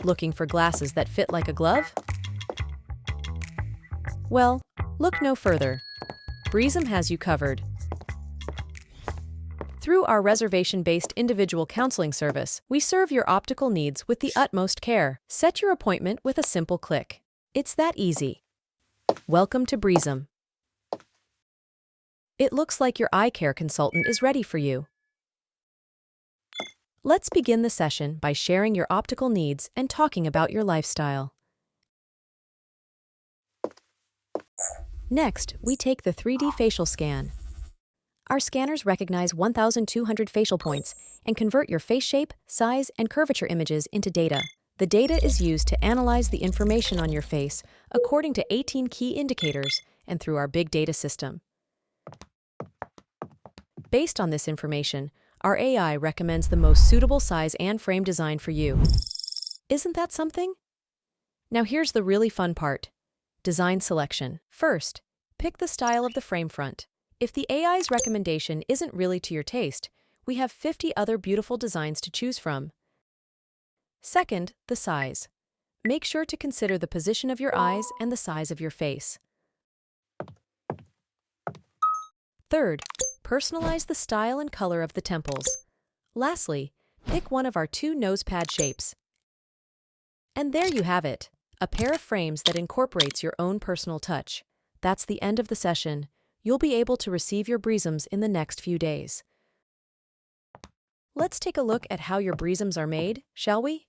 Looking for glasses that fit like a glove? Well, look no further. Breezm has you covered. Through our reservation-based individual counseling service, we serve your optical needs with the utmost care. Set your appointment with a simple click. It's that easy. Welcome to Breezm. It looks like your eye care consultant is ready for you. Let's begin the session by sharing your optical needs and talking about your lifestyle. Next, we take the 3D facial scan. Our scanners recognize 1,200 facial points and convert your face shape, size, and curvature images into data. The data is used to analyze the information on your face according to 18 key indicators and through our big data system. Based on this information, our AI recommends the most suitable size and frame design for you. Isn't that something? Now here's the really fun part. Design selection. First, pick the style of the frame front. If the AI's recommendation isn't really to your taste, we have 50 other beautiful designs to choose from. Second, the size. Make sure to consider the position of your eyes and the size of your face. Third, personalize the style and color of the temples. Lastly, pick one of our 2 nose pad shapes. And there you have it, a pair of frames that incorporates your own personal touch. That's the end of the session. You'll be able to receive your Breezms in the next few days. Let's take a look at how your Breezms are made, shall we?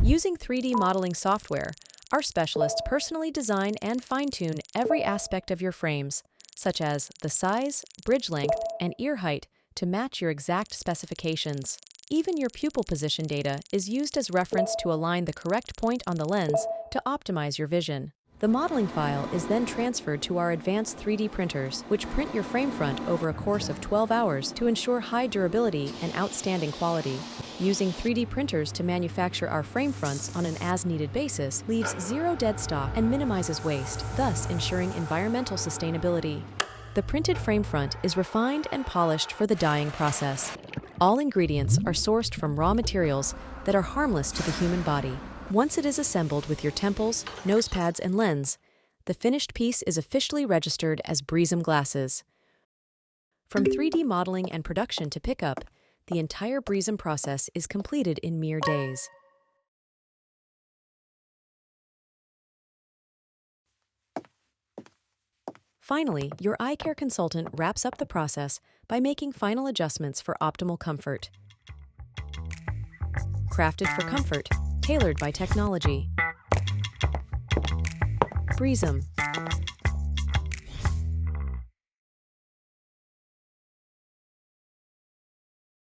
Using 3D modeling software, our specialists personally design and fine-tune every aspect of your frames, such as the size, bridge length, and ear height to match your exact specifications. Even your pupil position data is used as reference to align the correct point on the lens to optimize your vision. The modeling file is then transferred to our advanced 3D printers, which print your frame front over a course of 12 hours to ensure high durability and outstanding quality. Using 3D printers to manufacture our frame fronts on an as-needed basis leaves zero dead stock and minimizes waste, thus ensuring environmental sustainability. The printed frame front is refined and polished for the dyeing process. All ingredients are sourced from raw materials that are harmless to the human body. Once it is assembled with your temples, nose pads, and lens, the finished piece is officially registered as Breezm glasses. From 3D modeling and production to pickup, the entire Breezm process is completed in mere days. Finally, your eye care consultant wraps up the process by making final adjustments for optimal comfort. Crafted for comfort, tailored by technology. Breezm.